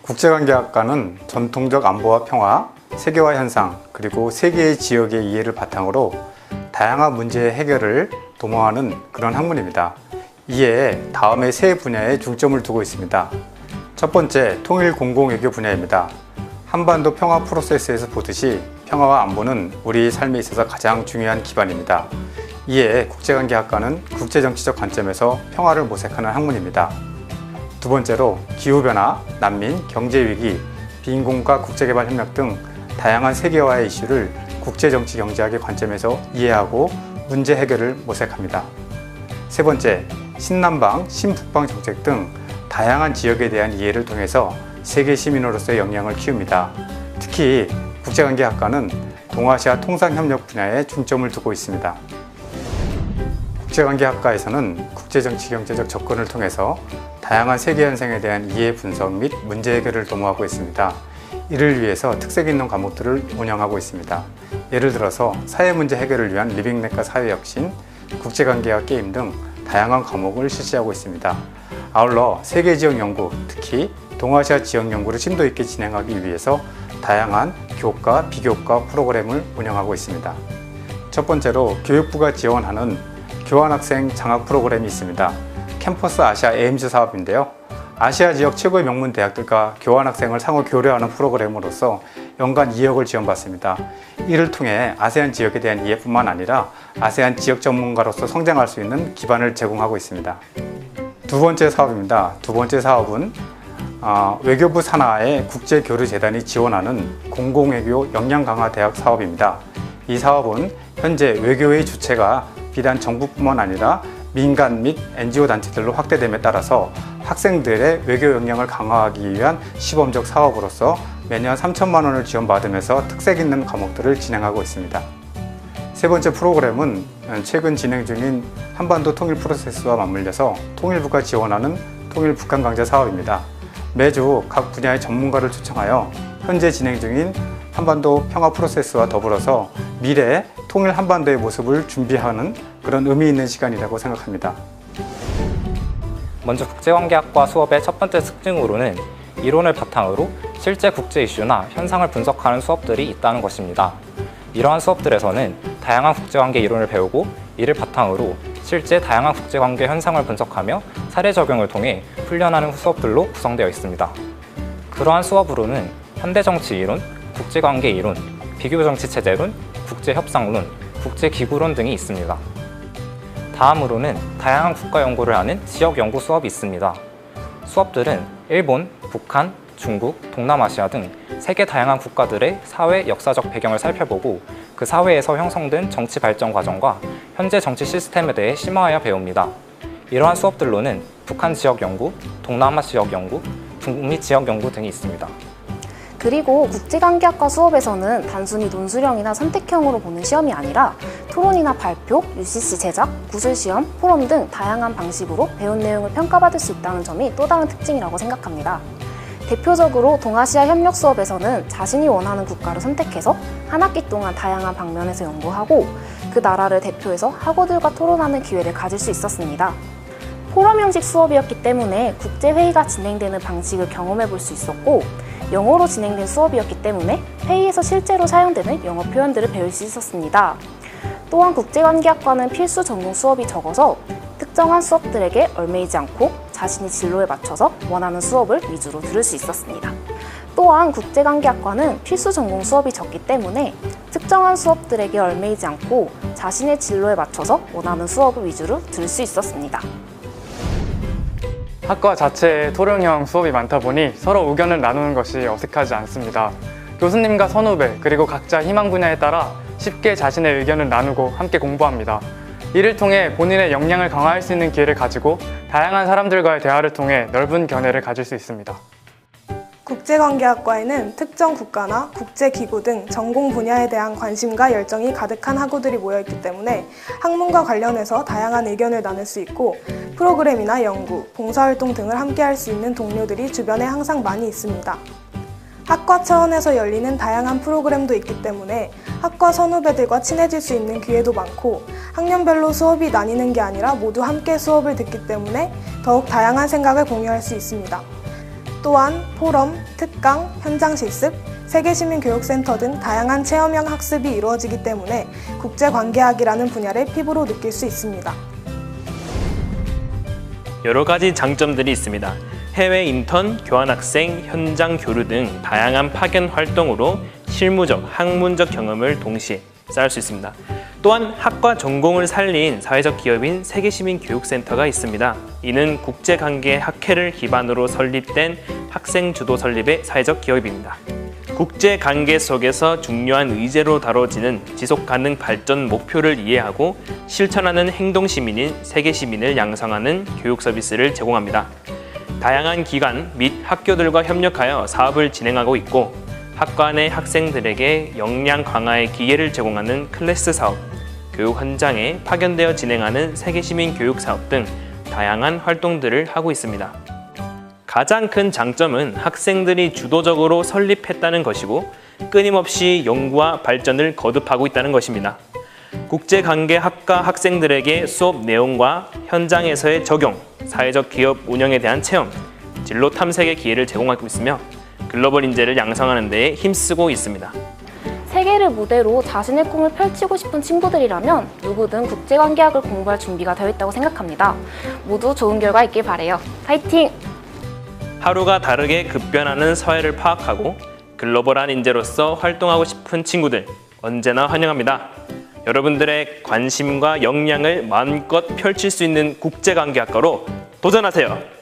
국제관계학과는 전통적 안보와 평화, 세계화 현상, 그리고 세계의 지역의 이해를 바탕으로 다양한 문제의 해결을 도모하는 그런 학문입니다. 이에 다음의 세 분야에 중점을 두고 있습니다. 첫 번째, 통일 공공외교 분야입니다. 한반도 평화 프로세스에서 보듯이 평화와 안보는 우리 삶에 있어서 가장 중요한 기반입니다. 이에 국제관계학과는 국제정치적 관점에서 평화를 모색하는 학문입니다. 두 번째로 기후변화, 난민, 경제위기, 빈곤과 국제개발협력 등 다양한 세계화의 이슈를 국제정치경제학의 관점에서 이해하고 문제 해결을 모색합니다. 세 번째, 신남방, 신북방 정책 등 다양한 지역에 대한 이해를 통해서 세계 시민으로서의 역량을 키웁니다. 특히 국제관계학과는 동아시아 통상협력 분야에 중점을 두고 있습니다. 국제관계학과에서는 국제정치경제적 접근을 통해서 다양한 세계 현상에 대한 이해 분석 및 문제 해결을 도모하고 있습니다. 이를 위해서 특색 있는 과목들을 운영하고 있습니다. 예를 들어서 사회 문제 해결을 위한 리빙넷과 사회혁신, 국제관계와 게임 등 다양한 과목을 실시하고 있습니다. 아울러 세계 지역 연구, 특히 동아시아 지역 연구를 심도 있게 진행하기 위해서 다양한 교과, 비교과 프로그램을 운영하고 있습니다. 첫 번째로 교육부가 지원하는 교환학생 장학 프로그램이 있습니다. 캠퍼스 아시아 에임즈 사업인데요. 아시아 지역 최고의 명문 대학들과 교환학생을 상호 교류하는 프로그램으로서 연간 2억을 지원받습니다. 이를 통해 아세안 지역에 대한 이해뿐만 아니라 아세안 지역 전문가로서 성장할 수 있는 기반을 제공하고 있습니다. 두 번째 사업입니다. 두 번째 사업은 외교부 산하의 국제교류재단이 지원하는 공공외교 역량 강화 대학 사업입니다. 이 사업은 현재 외교의 주체가 비단 정부뿐만 아니라 민간 및 NGO 단체들로 확대됨에 따라서 학생들의 외교 역량을 강화하기 위한 시범적 사업으로서 매년 3천만 원을 지원받으면서 특색 있는 과목들을 진행하고 있습니다. 세 번째 프로그램은 최근 진행 중인 한반도 통일 프로세스와 맞물려서 통일부가 지원하는 통일 북한 강좌 사업입니다. 매주 각 분야의 전문가를 초청하여 현재 진행 중인 한반도 평화 프로세스와 더불어서 미래 통일 한반도의 모습을 준비하는 그런 의미 있는 시간이라고 생각합니다. 먼저 국제관계학과 수업의 첫 번째 특징으로는 이론을 바탕으로 실제 국제 이슈나 현상을 분석하는 수업들이 있다는 것입니다. 이러한 수업들에서는 다양한 국제관계 이론을 배우고 이를 바탕으로 실제 다양한 국제관계 현상을 분석하며 사례 적용을 통해 훈련하는 수업들로 구성되어 있습니다. 그러한 수업으로는 현대정치 이론, 국제관계 이론, 비교정치체제론, 국제협상론, 국제기구론 등이 있습니다. 다음으로는 다양한 국가 연구를 하는 지역 연구 수업이 있습니다. 수업들은 일본, 북한, 중국, 동남아시아 등 세계 다양한 국가들의 사회 역사적 배경을 살펴보고 그 사회에서 형성된 정치 발전 과정과 현재 정치 시스템에 대해 심화하여 배웁니다. 이러한 수업들로는 북한 지역 연구, 동남아 지역 연구, 북미 지역 연구 등이 있습니다. 그리고 국제관계학과 수업에서는 단순히 논술형이나 선택형으로 보는 시험이 아니라 토론이나 발표, UCC 제작, 구술시험, 포럼 등 다양한 방식으로 배운 내용을 평가받을 수 있다는 점이 또 다른 특징이라고 생각합니다. 대표적으로 동아시아 협력 수업에서는 자신이 원하는 국가를 선택해서 한 학기 동안 다양한 방면에서 연구하고 그 나라를 대표해서 학우들과 토론하는 기회를 가질 수 있었습니다. 포럼 형식 수업이었기 때문에 국제회의가 진행되는 방식을 경험해 볼 수 있었고 영어로 진행된 수업이었기 때문에 회의에서 실제로 사용되는 영어 표현들을 배울 수 있었습니다. 또한 국제관계학과는 필수 전공 수업이 적어서 특정한 수업들에게 얽매이지 않고 자신의 진로에 맞춰서 원하는 수업을 위주로 들을 수 있었습니다. 또한 국제관계학과는 필수 전공 수업이 적기 때문에 특정한 수업들에게 얽매이지 않고 자신의 진로에 맞춰서 원하는 수업을 위주로 들을 수 있었습니다. 학과 자체에 토론형 수업이 많다 보니 서로 의견을 나누는 것이 어색하지 않습니다. 교수님과 선후배 그리고 각자 희망 분야에 따라 쉽게 자신의 의견을 나누고 함께 공부합니다. 이를 통해 본인의 역량을 강화할 수 있는 기회를 가지고 다양한 사람들과의 대화를 통해 넓은 견해를 가질 수 있습니다. 국제관계학과에는 특정 국가나 국제기구 등 전공 분야에 대한 관심과 열정이 가득한 학우들이 모여있기 때문에 학문과 관련해서 다양한 의견을 나눌 수 있고 프로그램이나 연구, 봉사활동 등을 함께 할 수 있는 동료들이 주변에 항상 많이 있습니다. 학과 차원에서 열리는 다양한 프로그램도 있기 때문에 학과 선후배들과 친해질 수 있는 기회도 많고 학년별로 수업이 나뉘는 게 아니라 모두 함께 수업을 듣기 때문에 더욱 다양한 생각을 공유할 수 있습니다. 또한 포럼, 특강, 현장 실습, 세계시민교육센터 등 다양한 체험형 학습이 이루어지기 때문에 국제관계학이라는 분야를 피부로 느낄 수 있습니다. 여러 가지 장점들이 있습니다. 해외 인턴, 교환학생, 현장 교류 등 다양한 파견 활동으로 실무적, 학문적 경험을 동시에 쌓을 수 있습니다. 또한 학과 전공을 살린 사회적 기업인 세계시민교육센터가 있습니다. 이는 국제관계학회를 기반으로 설립된 학생 주도 설립의 사회적 기업입니다. 국제관계 속에서 중요한 의제로 다뤄지는 지속가능 발전 목표를 이해하고 실천하는 행동시민인 세계시민을 양성하는 교육 서비스를 제공합니다. 다양한 기관 및 학교들과 협력하여 사업을 진행하고 있고 학과 내 학생들에게 역량 강화의 기회를 제공하는 클래스 사업, 교육 현장에 파견되어 진행하는 세계시민 교육 사업 등 다양한 활동들을 하고 있습니다. 가장 큰 장점은 학생들이 주도적으로 설립했다는 것이고 끊임없이 연구와 발전을 거듭하고 있다는 것입니다. 국제관계학과 학생들에게 수업 내용과 현장에서의 적용, 사회적 기업 운영에 대한 체험, 진로 탐색의 기회를 제공하고 있으며 글로벌 인재를 양성하는 데에 힘쓰고 있습니다. 세계를 무대로 자신의 꿈을 펼치고 싶은 친구들이라면 누구든 국제관계학을 공부할 준비가 되어 있다고 생각합니다. 모두 좋은 결과 있길 바래요. 파이팅! 하루가 다르게 급변하는 사회를 파악하고 글로벌한 인재로서 활동하고 싶은 친구들 언제나 환영합니다. 여러분들의 관심과 역량을 마음껏 펼칠 수 있는 국제관계학과로 도전하세요.